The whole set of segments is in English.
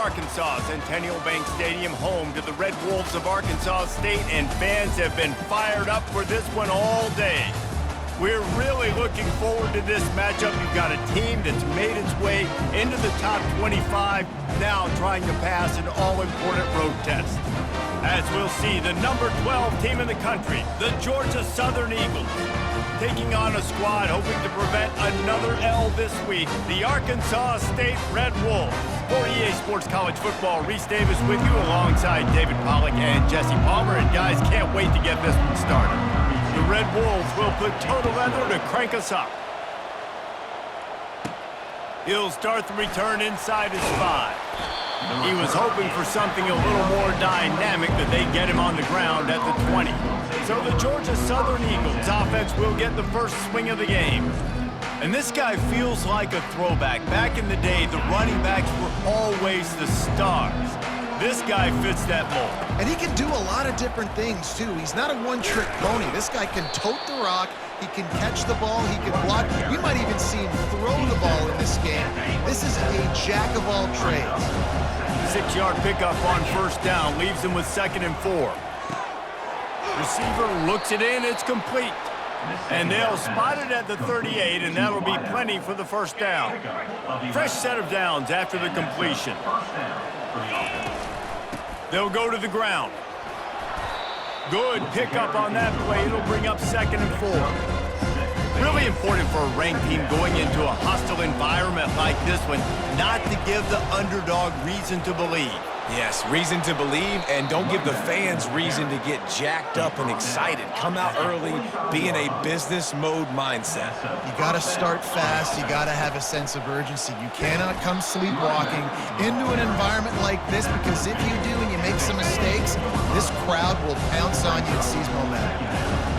Arkansas, Centennial Bank Stadium, home to the Red Wolves of Arkansas State, and fans have been fired up for this one all day. We're really looking forward to this matchup. You've got a team that's made its way into the top 25, now trying to pass an all-important road test. As we'll see, the number 12 team in the country, the Georgia Southern Eagles, taking on a squad hoping to prevent another L this week, the Arkansas State Red Wolves. For EA Sports College Football, Reese Davis with you alongside David Pollack and Jesse Palmer. And guys, can't wait to get this one started. The Red Wolves will put total leather to crank us up. He'll start the return inside his 5. He was hoping for something a little more dynamic, that they get him on the ground at the 20. So the Georgia Southern Eagles offense will get the first swing of the game. And this guy feels like a throwback. Back in the day, the running backs were always the stars. This guy fits that mold. And he can do a lot of different things, too. He's not a one-trick pony. This guy can tote the rock. He can catch the ball. He can block. We might even see him throw the ball in this game. This is a jack of all trades. 6-yard pickup on first down leaves him with 2nd and 4. Receiver looks it in. It's complete. And they'll spot it at the 38, and that'll be plenty for the first down. Fresh set of downs after the completion. They'll go to the ground. Good pickup on that play. It'll bring up 2nd and 4. Really important for a ranked team going into a hostile environment like this one, not to give the underdog reason to believe. Yes, reason to believe, and don't give the fans reason to get jacked up and excited. Come out early, be in a business mode mindset. You got to start fast. You got to have a sense of urgency. You cannot come sleepwalking into an environment like this, because if you do and you make some mistakes, this crowd will pounce on you and seize momentum.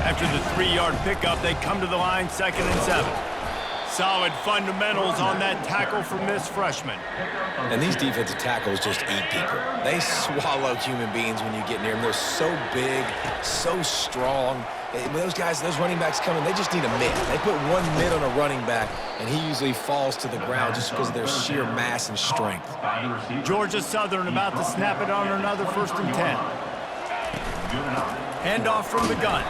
After the 3-yard pickup, they come to the line, 2nd and 7. Solid fundamentals on that tackle from this freshman. And these defensive tackles just eat people. They swallow human beings when you get near them. They're so big, so strong. When those guys, those running backs come in, they just need a mitt. They put one mitt on a running back, and he usually falls to the ground just because of their sheer mass and strength. Georgia Southern about to snap it on another 1st and 10. Handoff from the gun.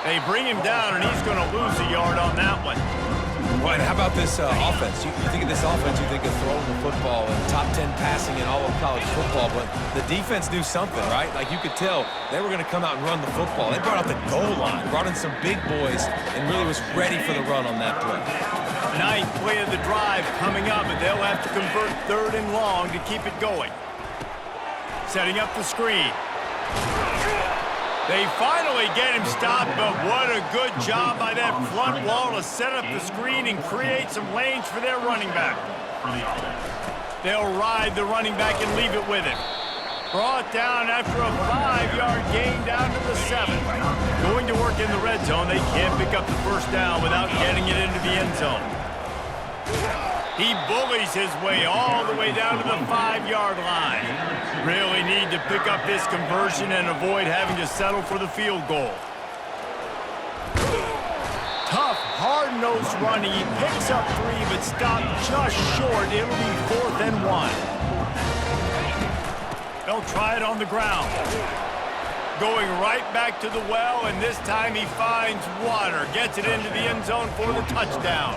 They bring him down, and he's going to lose a yard on that one. Well, and how about this offense? You think of this offense, you think of throwing the football and top 10 passing in all of college football, but the defense knew something, right? Like, you could tell they were going to come out and run the football. They brought out the goal line, brought in some big boys, and really was ready for the run on that play. 9th play of the drive coming up, and they'll have to convert 3rd and long to keep it going. Setting up the screen. They finally get him stopped, but what a good job by that front wall to set up the screen and create some lanes for their running back. They'll ride the running back and leave it with him. Brought down after a 5-yard gain down to the 7. Going to work in the red zone, they can't pick up the first down without getting it into the end zone. He bullies his way all the way down to the 5-yard line. Really need to pick up this conversion and avoid having to settle for the field goal. Tough, hard-nosed run. He picks up 3, but stopped just short. It'll be 4th and 1. They'll try it on the ground. Going right back to the well, and this time he finds water. Gets it into the end zone for the touchdown.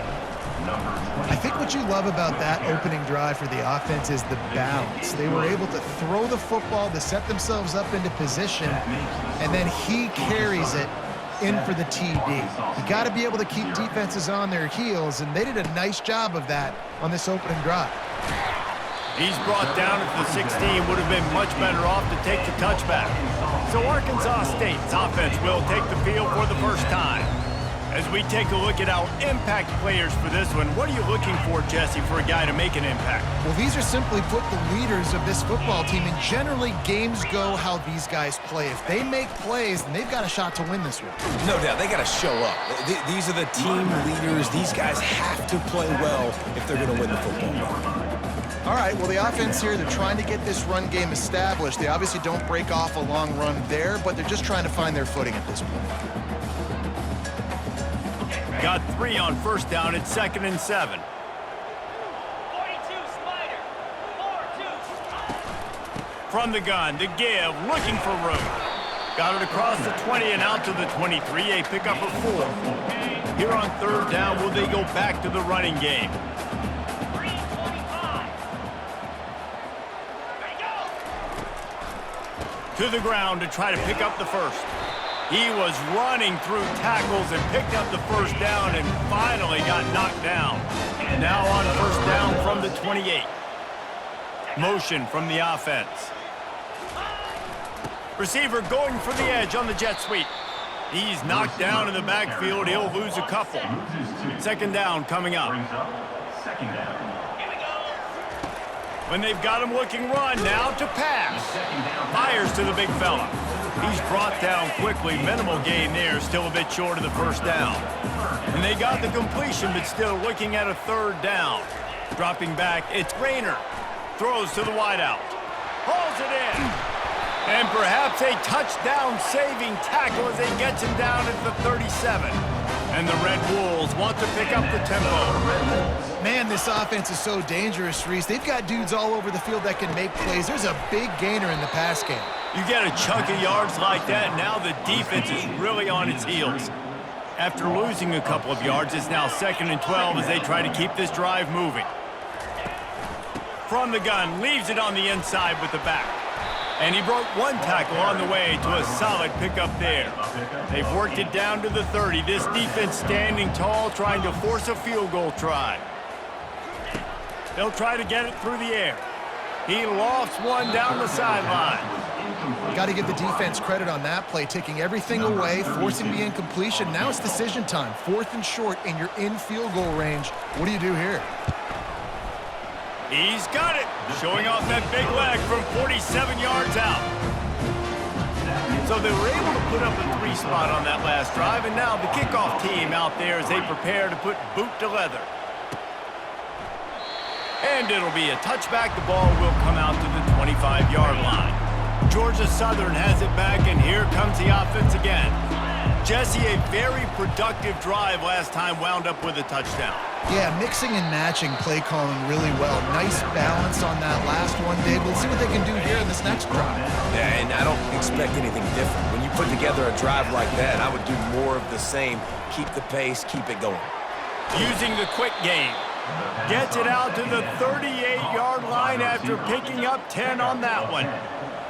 I think what you love about that opening drive for the offense is the balance. They were able to throw the football to set themselves up into position, and then he carries it in for the TD. You got to be able to keep defenses on their heels, and they did a nice job of that on this opening drive. He's brought down at the 16, would have been much better off to take the touchback. So Arkansas State's offense will take the field for the first time. As we take a look at our impact players for this one, what are you looking for, Jesse, for a guy to make an impact? Well, these are simply put the leaders of this football team, and generally games go how these guys play. If they make plays, then they've got a shot to win this one. No doubt, they got to show up. These are the team leaders. These guys have to play well if they're going to win the football game. All right, well, the offense here, they're trying to get this run game established. They obviously don't break off a long run there, but they're just trying to find their footing at this point. Got 3 on first down at 2nd and 7. 42 Spider. 4-2. From the gun, the give, looking for room. Got it across the 20 and out to the 23, a pickup of 4. Here on third down, will they go back to the running game? To the ground to try to pick up the first. He was running through tackles and picked up the first down and finally got knocked down. Now on first down from the 28. Motion from the offense. Receiver going for the edge on the jet sweep. He's knocked down in the backfield. He'll lose a couple. Second down coming up. When they've got him looking run, now to pass. Fires to the big fella. He's brought down quickly. Minimal gain there, still a bit short of the first down. And they got the completion, but still looking at a third down. Dropping back, it's Rayner. Throws to the wideout. Hauls it in. And perhaps a touchdown-saving tackle as he gets him down at the 37. And the Red Wolves want to pick up the tempo. Man, this offense is so dangerous, Reese. They've got dudes all over the field that can make plays. There's a big gainer in the pass game. You get a chunk of yards like that, now the defense is really on its heels. After losing a couple of yards, it's now 2nd and 12 as they try to keep this drive moving. From the gun, leaves it on the inside with the back. And he broke one tackle on the way to a solid pickup there. They've worked it down to the 30. This defense standing tall, trying to force a field goal try. They'll try to get it through the air. He lofts one down the sideline. Got to give the defense credit on that play, taking everything away, forcing the incompletion. Now it's decision time. 4th and short, and you're in field goal range. What do you do here? He's got it, showing off that big leg from 47 yards out. So they were able to put up a 3 spot on that last drive, and now the kickoff team out there as they prepare to put boot to leather. And it'll be a touchback. The ball will come out to the 25-yard line. Georgia Southern has it back, and here comes the offense again. Jesse, a very productive drive last time, wound up with a touchdown. Yeah, mixing and matching play calling really well. Nice balance on that last one, Dave. We'll see what they can do here in this next drive. Yeah, and I don't expect anything different. When you put together a drive like that, I would do more of the same. Keep the pace, keep it going. Using the quick game. Gets it out to the 38-yard line after picking up 10 on that one.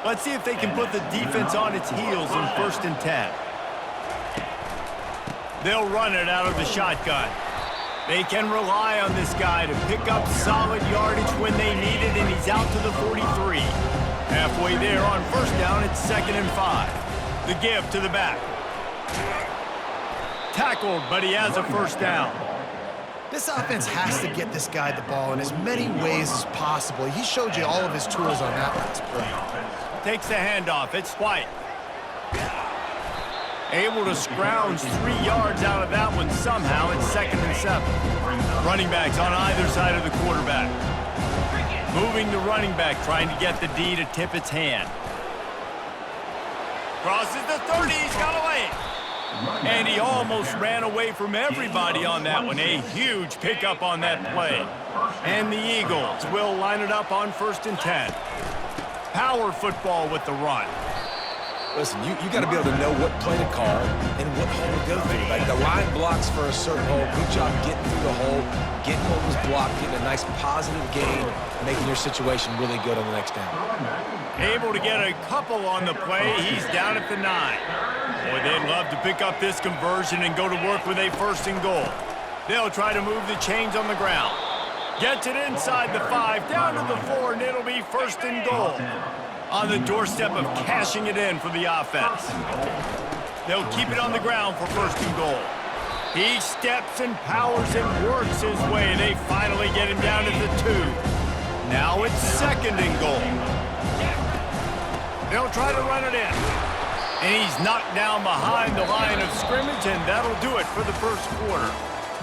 Let's see if they can put the defense on its heels in 1st and 10. They'll run it out of the shotgun. They can rely on this guy to pick up solid yardage when they need it, and he's out to the 43. Halfway there on first down, it's 2nd and 5. The give to the back. Tackled, but he has a first down. This offense has to get this guy the ball in as many ways as possible. He showed you all of his tools on that last play. Takes the handoff. It's White. Able to scrounge 3 yards out of that one somehow. It's 2nd and 7. Running backs on either side of the quarterback. Moving the running back, trying to get the D to tip its hand. Crosses the 30. He's got away. And he almost ran away from everybody on that one. A huge pickup on that play. And the Eagles will line it up on 1st and 10. Power football with the run. Listen, you got to be able to know what play to call and what hole to go through. Like the line blocks for a certain hole. Good job getting through the hole, getting what was blocked, getting a nice positive gain, making your situation really good on the next down. Able to get a couple on the play. He's down at the 9. Boy, they'd love to pick up this conversion and go to work with a 1st and goal. They'll try to move the chains on the ground. Gets it inside the 5, down to the 4, and it'll be 1st and goal. On the doorstep of cashing it in for the offense. They'll keep it on the ground for 1st and goal. He steps and powers and works his way. They finally get him down to the 2. Now it's 2nd and goal. They'll try to run it in. And he's knocked down behind the line of scrimmage, and that'll do it for the 1st quarter.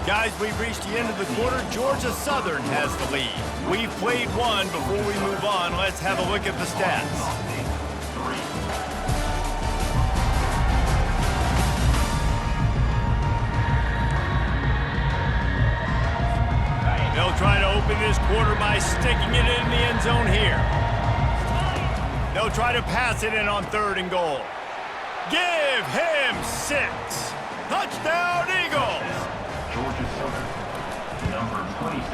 Guys, we've reached the end of the quarter. Georgia Southern has the lead. We've played one. Before we move on, let's have a look at the stats. They'll try to open this quarter by sticking it in the end zone here. They'll try to pass it in on 3rd and goal. Give him 6. Touchdown, Eagles!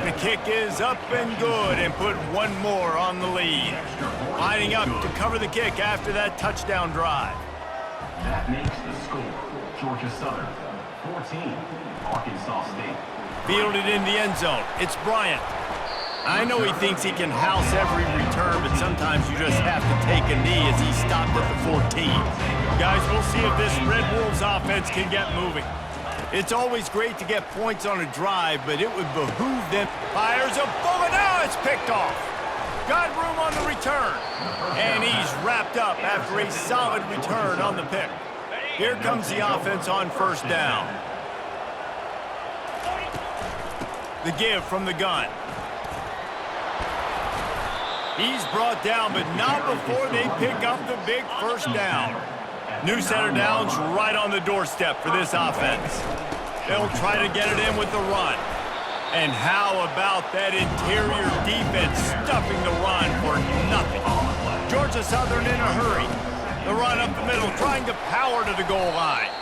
The kick is up and good and put one more on the lead. Lining up to cover the kick after that touchdown drive. That makes the score. Georgia Southern, 14, Arkansas State. Fielded in the end zone. It's Bryant. I know he thinks he can house every return, but sometimes you just have to take a knee as he stopped at the 14. Guys, we'll see if this Red Wolves offense can get moving. It's always great to get points on a drive, but it would behoove them. Fires a bullet. Now it's picked off. Got room on the return. And he's wrapped up after a solid return on the pick. Here comes the offense on 1st down. The give from the gun. He's brought down, but not before they pick up the big 1st down. New set of downs right on the doorstep for this offense. They'll try to get it in with the run. And how about that interior defense stuffing the run for nothing? Georgia Southern in a hurry. The run up the middle, trying to power to the goal line.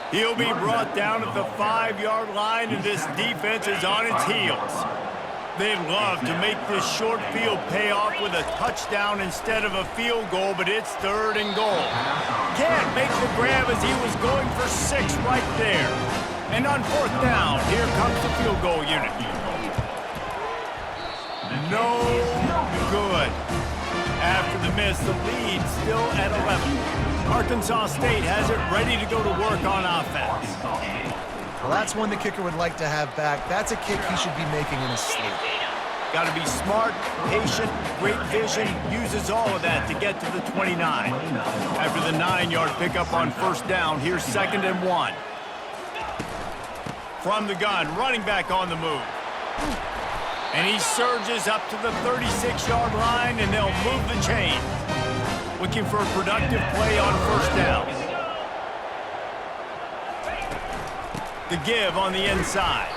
He'll be brought down at the 5-yard line, and this defense is on its heels. They'd love to make this short field pay off with a touchdown instead of a field goal, but it's 3rd and goal. Can't make the grab as he was going for 6 right there. And on 4th down, here comes the field goal unit. No good. After the miss, the lead still at 11. Arkansas State has it ready to go to work on offense. Well, that's one the kicker would like to have back. That's a kick he should be making in his sleep. Got to be smart, patient, great vision, uses all of that to get to the 29. After the 9-yard pickup on 1st down, here's 2nd and 1. From the gun, running back on the move. And he surges up to the 36-yard line, and they'll move the chain. Looking for a productive play on 1st down. The give on the inside.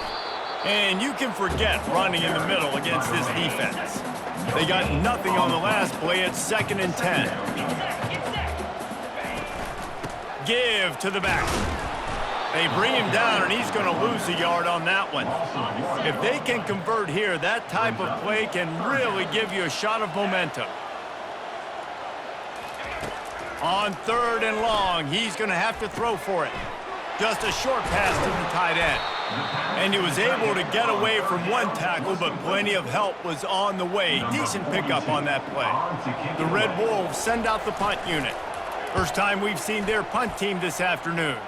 And you can forget running in the middle against this defense. They got nothing on the last play. It's 2nd and 10. Give to the back. They bring him down, and he's going to lose a yard on that one. If they can convert here, that type of play can really give you a shot of momentum. On 3rd and long, he's going to have to throw for it. Just a short pass to the tight end. And he was able to get away from one tackle, but plenty of help was on the way. Decent pickup on that play. The Red Wolves send out the punt unit. First time we've seen their punt team this afternoon.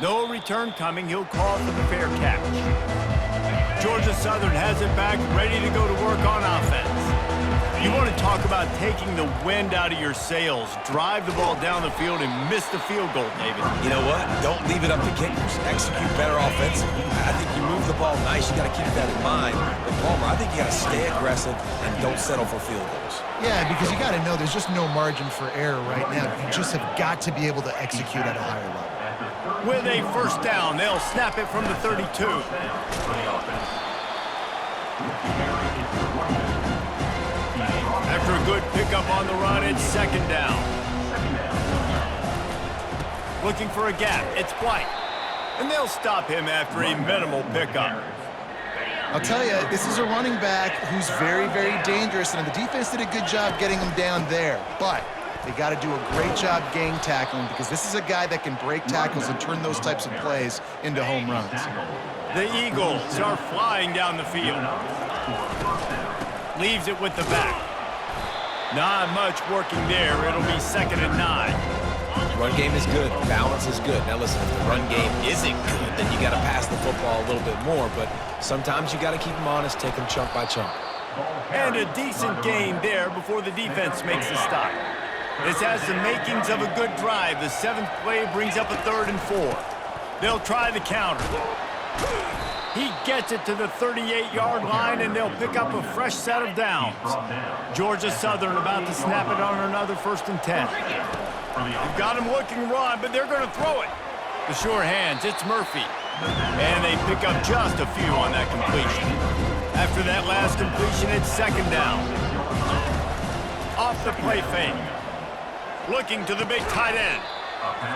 No return coming. He'll call for the fair catch. Georgia Southern has it back, ready to go to work on offense. You want to talk about taking the wind out of your sails. Drive the ball down the field and miss the field goal, David. You know what? Don't leave it up to kickers. Execute better offensively. I think you move the ball nice. You got to keep that in mind. But Palmer, I think you got to stay aggressive and don't settle for field goals. Yeah, because you got to know there's just no margin for error right now. You just have got to be able to execute at a higher level. With a 1st down, they'll snap it from the 32. After a good pickup on the run, it's 2nd down. Looking for a gap, it's White. And they'll stop him after a minimal pickup. I'll tell you, this is a running back who's very, very dangerous, and the defense did a good job getting him down there. But they got to do a great job gang tackling, because this is a guy that can break tackles and turn those types of plays into home runs. The Eagles are flying down the field. Leaves it with the back. Not much working there. It'll be 2nd and 9. Run game is good. Balance is good. Now listen, if the run game isn't good, then you got to pass the football a little bit more. But sometimes you got to keep them honest, take them chunk by chunk. And a decent gain there before the defense makes the stop. This has the makings of a good drive. The 7th play brings up a 3rd and 4. They'll try the counter. He gets it to the 38-yard line, and they'll pick up a fresh set of downs. Georgia Southern about to snap it on another 1st and 10. They've got him looking run, but they're going to throw it. The sure hands, it's Murphy. And they pick up just a few on that completion. After that last completion, it's 2nd down. off the play fake. Looking to the big tight end.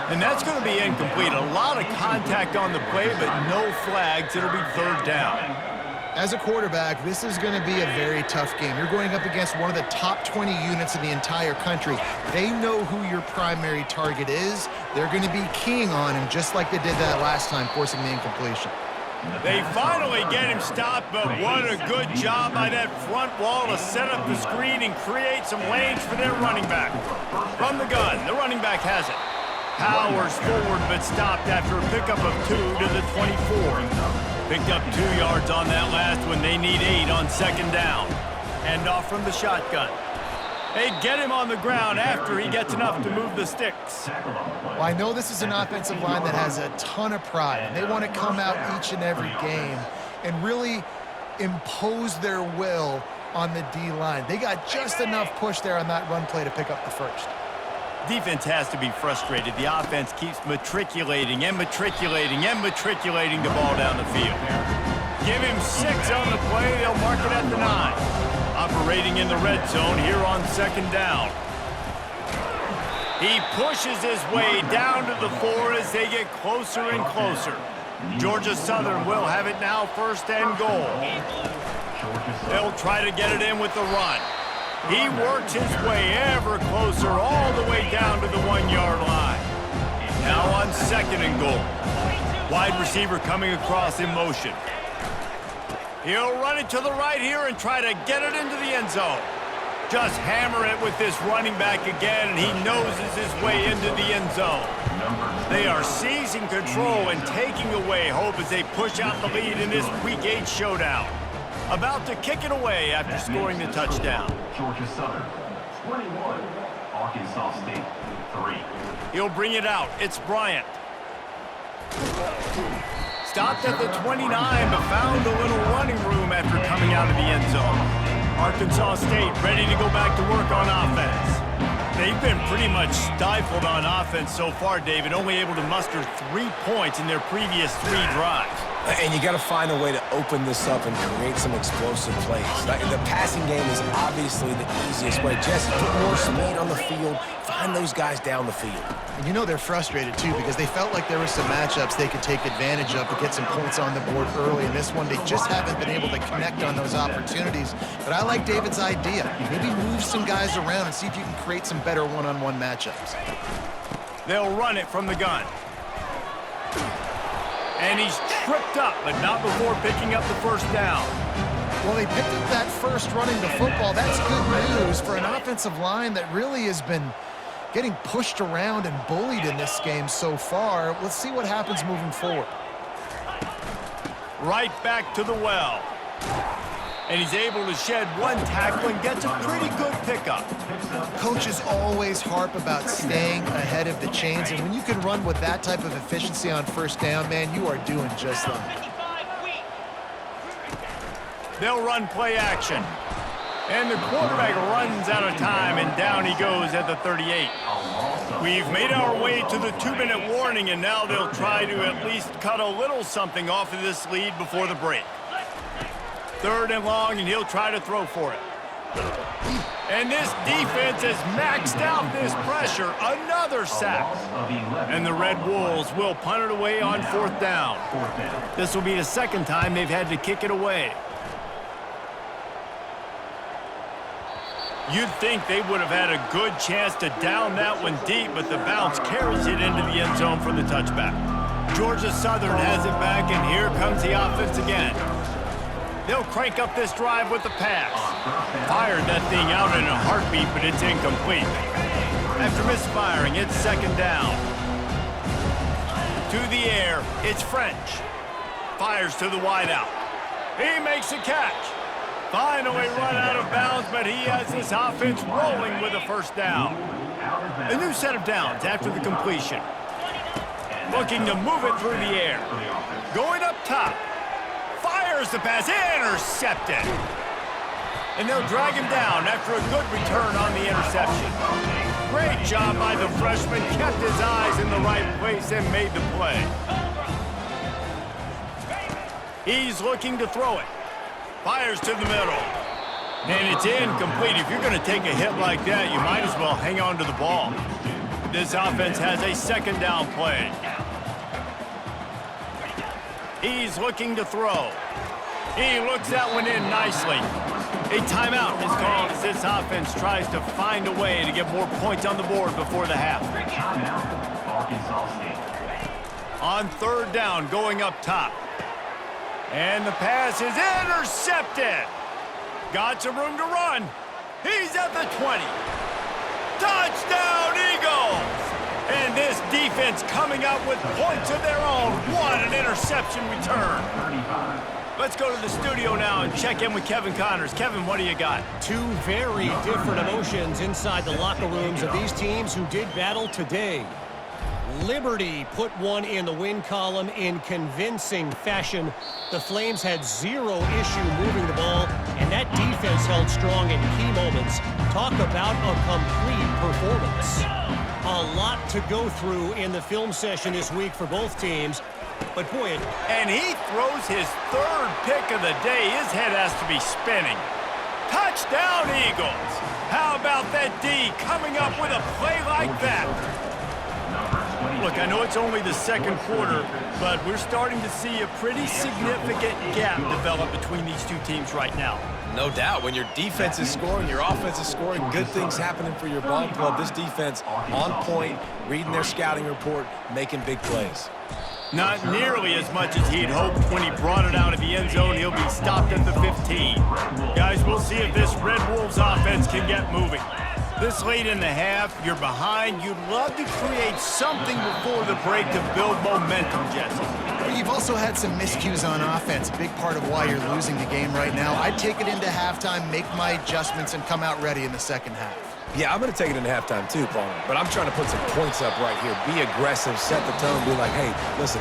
And that's going to be incomplete. A lot of contact on the play, but no flags. It'll be 3rd down. As a quarterback, this is going to be a very tough game. You're going up against one of the top 20 units in the entire country. They know who your primary target is. They're going to be keying on him just like they did that last time, forcing the incompletion. They finally get him stopped, but what a good job by that front wall to set up the screen and create some lanes for their running back. From the gun, the running back has it. Powers forward, but stopped after a pickup of 2 to the 24. Picked up 2 yards on that last one. They need 8 on 2nd down. Hand off from the shotgun. They get him on the ground after he gets enough to move the sticks. Well, I know this is an offensive line that has a ton of pride, and they want to come out each and every game and really impose their will on the D-line. They got just enough push there on that run play to pick up the first. Defense has to be frustrated. The offense keeps matriculating and matriculating and matriculating the ball down the field. Give him 6 on the play. They'll mark it at the 9. Operating in the red zone here on 2nd down. He pushes his way down to the 4 as they get closer and closer. Georgia Southern will have it now, 1st and goal. They'll try to get it in with the run. He works his way ever closer all the way down to the 1-yard line. Now on 2nd and goal. Wide receiver coming across in motion. He'll run it to the right here and try to get it into the end zone. Just hammer it with this running back again, and he noses his way into the end zone. They are seizing control and taking away hope as they push out the lead in this Week 8 showdown. About to kick it away after scoring the touchdown. Georgia Southern, 21. Arkansas State, 3. He'll bring it out. It's Bryant. Stopped at the 29, but found a little running room after coming out of the end zone. Arkansas State ready to go back to work on offense. They've been pretty much stifled on offense so far, David, only able to muster 3 points in their previous 3 drives. And you got to find a way to open this up and create some explosive plays. The passing game is obviously the easiest way. Just put more speed on the field, find those guys down the field. And you know they're frustrated, too, because they felt like there were some matchups they could take advantage of to get some points on the board early. In this one, they just haven't been able to connect on those opportunities. But I like David's idea. Maybe move some guys around and see if you can create some better one-on-one matchups. They'll run it from the gun. And he's tripped up, but not before picking up the 1st down. Well, they picked up that first running the football. That's good news for an offensive line that really has been getting pushed around and bullied in this game so far. Let's see what happens moving forward. Right back to the well. And he's able to shed 1 tackle and gets a pretty good pickup. Coaches always harp about staying ahead of the chains, and when you can run with that type of efficiency on 1st down, man, you are doing just that. They'll run play action. And the quarterback runs out of time, and down he goes at the 38. We've made our way to the 2-minute warning, and now they'll try to at least cut a little something off of this lead before the break. 3rd and long, and he'll try to throw for it. And this defense has maxed out this pressure. Another sack. And the Red Wolves will punt it away on 4th down. This will be the 2nd time they've had to kick it away. You'd think they would have had a good chance to down that one deep, but the bounce carries it into the end zone for the touchback. Georgia Southern has it back, and here comes the offense again. They'll crank up this drive with the pass. Fired that thing out in a heartbeat, but it's incomplete. After misfiring, it's 2nd down. To the air, it's French. Fires to the wideout. He makes a catch. Finally run out of bounds, but he has this offense rolling with a 1st down. A new set of downs after the completion. Looking to move it through the air. Going up top. Fires the pass, intercepted. And they'll drag him down after a good return on the interception. Great job by the freshman, kept his eyes in the right place and made the play. He's looking to throw it. Fires to the middle. And it's incomplete. If you're going to take a hit like that, you might as well hang on to the ball. This offense has a second down play. He's looking to throw. He looks that one in nicely. A timeout is called as this offense tries to find a way to get more points on the board before the half. Timeout, Arkansas State. On third down, going up top. And the pass is intercepted. Got some room to run. He's at the 20. Touchdown, Eagles! And this defense coming up with points of their own. What an interception return. 35. Let's go to the studio now and check in with Kevin Connors. Kevin, what do you got? Two very different emotions inside the locker rooms of these teams who did battle today. Liberty put one in the win column in convincing fashion. The Flames had zero issue moving the ball, and that defense held strong in key moments. Talk about a complete performance. A lot to go through in the film session this week for both teams. But boy, And he throws his third pick of the day. His head has to be spinning. Touchdown, Eagles! How about that D coming up with a play like that? Look, I know it's only the second quarter, but we're starting to see a pretty significant gap develop between these two teams right now. No doubt. When your defense is scoring, your offense is scoring, good things happening for your ball club. This defense on point, reading their scouting report, making big plays. Not nearly as much as he'd hoped when he brought it out of the end zone. He'll be stopped at the 15. Guys, we'll see if this Red Wolves offense can get moving. This late in the half, you're behind. You'd love to create something before the break to build momentum, Jesse. But you've also had some miscues on offense, big part of why you're losing the game right now. I'd take it into halftime, make my adjustments, and come out ready in the second half. Yeah, I'm going to take it into halftime too, Palmer. But I'm trying to put some points up right here. Be aggressive, set the tone, be like, hey, listen,